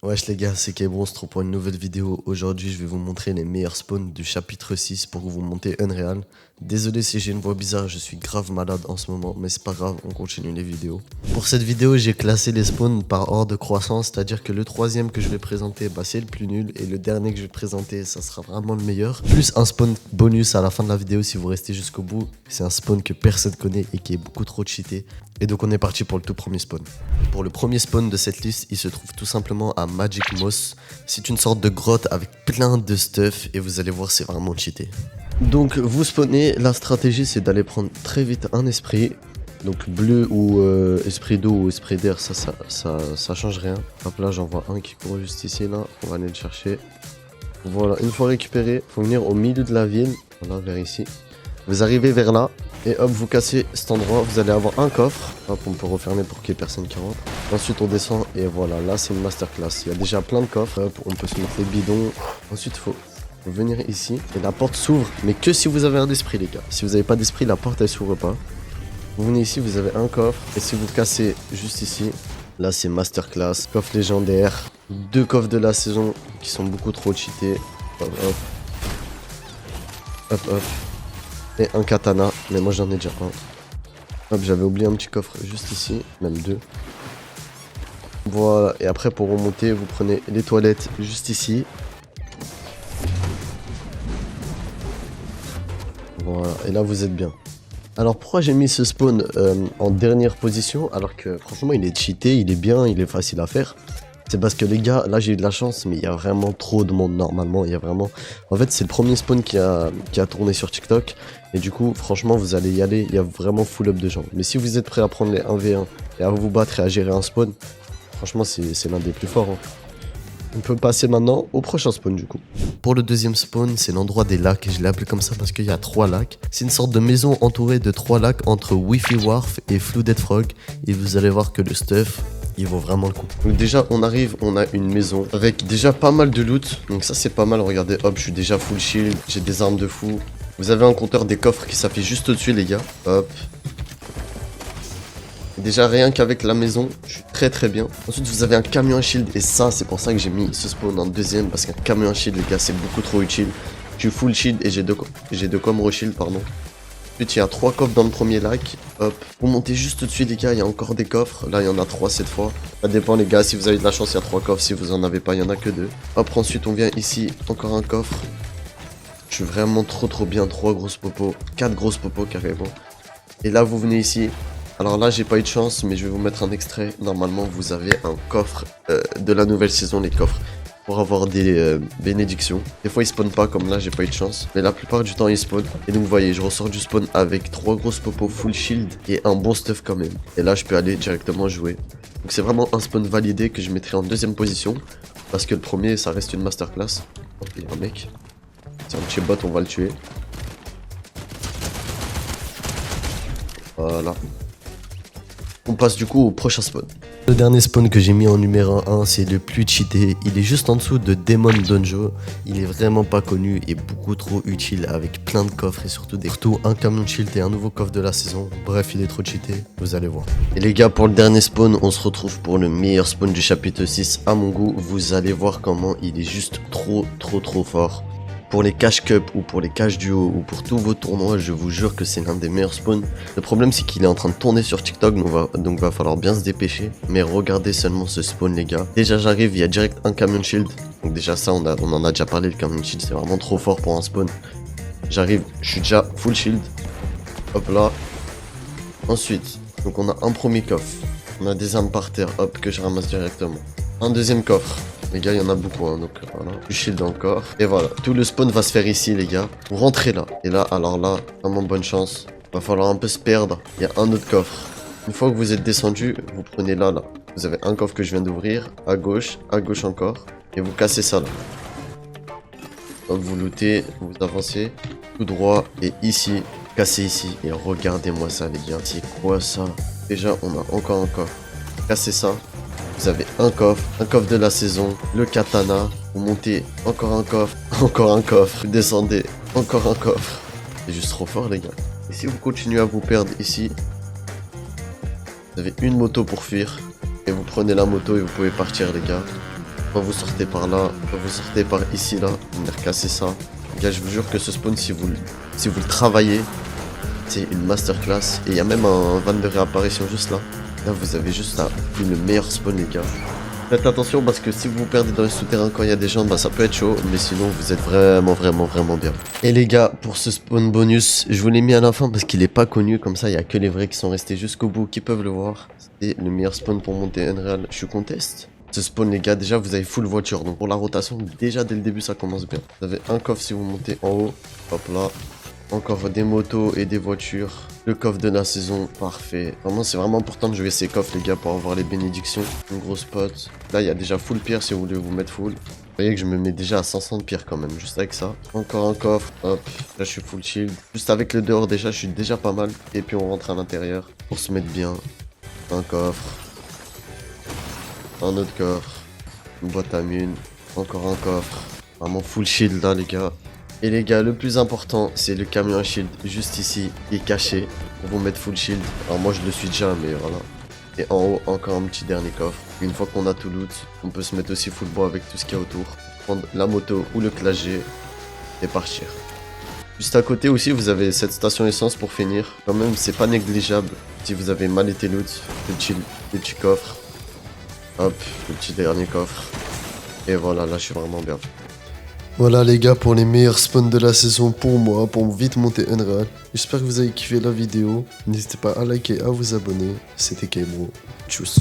Wesh les gars, c'est Kebron, on se retrouve pour une nouvelle vidéo. Aujourd'hui, je vais vous montrer les meilleurs spawns du chapitre 6 pour que vous montez Unreal. Désolé si j'ai une voix bizarre, je suis grave malade en ce moment, mais c'est pas grave, on continue les vidéos. Pour cette vidéo, j'ai classé les spawns par ordre de croissance, c'est-à-dire que le troisième que je vais présenter, c'est le plus nul, et le dernier que je vais présenter, ça sera vraiment le meilleur. Plus un spawn bonus à la fin de la vidéo si vous restez jusqu'au bout. C'est un spawn que personne connaît et qui est beaucoup trop cheaté. Et donc on est parti pour le tout premier spawn. Pour le premier spawn de cette liste, il se trouve tout simplement à Magic Moss. C'est une sorte de grotte avec plein de stuff et vous allez voir, c'est vraiment cheaté. Donc vous spawnez, la stratégie c'est d'aller prendre très vite un esprit. Donc bleu ou esprit d'eau ou esprit d'air, ça change rien. Hop là, j'en vois un qui court juste ici là, on va aller le chercher. Voilà, une fois récupéré, faut venir au milieu de la ville, voilà, vers ici. Vous arrivez vers là. Et hop, vous cassez cet endroit, vous allez avoir un coffre. Hop, on peut refermer pour qu'il n'y ait personne qui rentre. Ensuite, on descend et voilà, là c'est une masterclass. Il y a déjà plein de coffres. Hop, on peut se mettre les bidons. Ensuite, il faut venir ici et la porte s'ouvre, mais que si vous avez un esprit, les gars. Si vous n'avez pas d'esprit, la porte elle s'ouvre pas. Vous venez ici, vous avez un coffre. Et si vous cassez juste ici, là c'est masterclass. Coffre légendaire. 2 coffres de la saison qui sont beaucoup trop cheatés. Hop, hop. Hop, hop. Et un katana, mais moi j'en ai déjà un. Hop, j'avais oublié un petit coffre juste ici, même 2. Voilà, et après pour remonter, vous prenez les toilettes juste ici. Voilà, et là vous êtes bien. Alors pourquoi j'ai mis ce spawn en dernière position alors que franchement il est cheaté, il est bien, il est facile à faire. C'est parce que les gars, là j'ai eu de la chance, mais il y a vraiment trop de monde normalement. Il y a vraiment... En fait, c'est le premier spawn qui a tourné sur TikTok. Et du coup, franchement, vous allez y aller. Il y a vraiment full up de gens. Mais si vous êtes prêt à prendre les 1v1 et à vous battre et à gérer un spawn, franchement, c'est l'un des plus forts. Hein. On peut passer maintenant au prochain spawn du coup. Pour le deuxième spawn, c'est l'endroit des lacs. Et je l'ai appelé comme ça parce qu'il y a 3 lacs. C'est une sorte de maison entourée de 3 lacs entre Wi-Fi Wharf et Flooded Frog. Et vous allez voir que le stuff... il vaut vraiment le coup. Donc déjà on arrive, on a une maison avec déjà pas mal de loot. Donc ça c'est pas mal, regardez, hop, je suis déjà full shield, j'ai des armes de fou. Vous avez un compteur des coffres qui s'affiche juste au-dessus les gars. Hop. Déjà rien qu'avec la maison, je suis très bien. Ensuite vous avez un camion à shield et ça c'est pour ça que j'ai mis ce spawn en deuxième. Parce qu'un camion à shield les gars c'est beaucoup trop utile. Je suis full shield et j'ai deux com shield pardon. Ensuite, il y a 3 coffres dans le premier lac. Hop. Vous montez juste au-dessus, les gars. Il y a encore des coffres. Là, il y en a 3 cette fois. Ça dépend, les gars. Si vous avez de la chance, il y a 3 coffres. Si vous en avez pas, il y en a que 2. Hop. Ensuite, on vient ici. Encore un coffre. Je suis vraiment trop bien. 3 grosses popos. 4 grosses popos, carrément. Et là, vous venez ici. Alors là, j'ai pas eu de chance, mais je vais vous mettre un extrait. Normalement, vous avez un coffre de la nouvelle saison, les coffres. Pour avoir des bénédictions. Des fois ils spawnent pas comme là, j'ai pas eu de chance. Mais la plupart du temps ils spawnent. Et donc vous voyez, je ressors du spawn avec 3 grosses popos full shield et un bon stuff quand même. Et là je peux aller directement jouer. Donc c'est vraiment un spawn validé que je mettrai en deuxième position. Parce que le premier ça reste une masterclass. Oh, il y a un mec. C'est un petit bot, on va le tuer. Voilà. On passe du coup au prochain spawn. Le dernier spawn que j'ai mis en numéro 1, c'est le plus cheaté. Il est juste en dessous de Demon Donjo. Il est vraiment pas connu et beaucoup trop utile avec plein de coffres et surtout un camion shield et un nouveau coffre de la saison. Bref, il est trop cheaté, vous allez voir. Et les gars, pour le dernier spawn, on se retrouve pour le meilleur spawn du chapitre 6 à mon goût. Vous allez voir comment il est juste trop fort. Pour les cash cup ou pour les cash duo ou pour tous vos tournois, je vous jure que c'est l'un des meilleurs spawns. Le problème c'est qu'il est en train de tourner sur TikTok, donc va falloir bien se dépêcher. Mais regardez seulement ce spawn les gars. Déjà j'arrive, il y a direct un camion shield. Donc déjà ça on en a déjà parlé, le camion shield c'est vraiment trop fort pour un spawn. J'arrive, je suis déjà full shield. Hop là. Ensuite, donc on a un premier coffre. On a des armes par terre, hop, que je ramasse directement. Un deuxième coffre. Les gars, il y en a beaucoup, hein, donc voilà. Du shield encore. Et voilà, tout le spawn va se faire ici, les gars. Vous rentrez là. Et là, alors là, vraiment bonne chance. Va falloir un peu se perdre. Il y a un autre coffre. Une fois que vous êtes descendu, vous prenez là. Vous avez un coffre que je viens d'ouvrir. À gauche encore. Et vous cassez ça là. Donc vous lootez, vous avancez. Tout droit. Et ici, cassez ici. Et regardez-moi ça, les gars. C'est quoi ça? Déjà, on a encore un coffre. Cassez ça. Vous avez un coffre de la saison, le katana, vous montez encore un coffre, vous descendez, encore un coffre. C'est juste trop fort les gars. Et si vous continuez à vous perdre ici, vous avez une moto pour fuir, et vous prenez la moto et vous pouvez partir les gars. Quand vous sortez par là, quand vous sortez par ici, là, venir casser ça. Les gars, je vous jure que ce spawn, si vous le travaillez, c'est une masterclass. Et il y a même un van de réapparition juste là. Là, vous avez juste là, le meilleur spawn, les gars. Faites attention parce que si vous vous perdez dans les souterrains quand il y a des gens, bah ça peut être chaud, mais sinon vous êtes vraiment bien. Et les gars, pour ce spawn bonus, je vous l'ai mis à la fin parce qu'il est pas connu, comme ça il y a que les vrais qui sont restés jusqu'au bout qui peuvent le voir. C'est le meilleur spawn pour monter Unreal. Je suis conteste. Ce spawn les gars, déjà vous avez full voiture, donc pour la rotation, déjà dès le début ça commence bien. Vous avez un coffre si vous montez en haut, hop là. Encore des motos et des voitures. Le coffre de la saison, parfait. Vraiment, c'est vraiment important de jouer ces coffres, les gars, pour avoir les bénédictions. Une grosse pote. Là, il y a déjà full pierre si vous voulez vous mettre full. Vous voyez que je me mets déjà à 500 de pierre quand même, juste avec ça. Encore un coffre, hop. Là, je suis full shield. Juste avec le dehors, déjà, je suis déjà pas mal. Et puis, on rentre à l'intérieur pour se mettre bien. Un coffre. Un autre coffre. Une boîte à mine. Encore un coffre. Vraiment full shield là, les gars. Et les gars, le plus important, c'est le camion à shield juste ici, qui est caché pour vous mettre full shield. Alors moi, je le suis déjà, mais voilà. Et en haut, encore un petit dernier coffre. Une fois qu'on a tout loot, on peut se mettre aussi full bois avec tout ce qu'il y a autour. Prendre la moto ou le clash G et partir. Juste à côté aussi, vous avez cette station essence pour finir. Quand même, c'est pas négligeable. Si vous avez mal été loot, le petit coffre. Hop, le petit dernier coffre. Et voilà, là, je suis vraiment bien. Voilà les gars pour les meilleurs spawns de la saison pour moi, pour vite monter Unreal. J'espère que vous avez kiffé la vidéo. N'hésitez pas à liker, à vous abonner. C'était Kebro. Tchuss.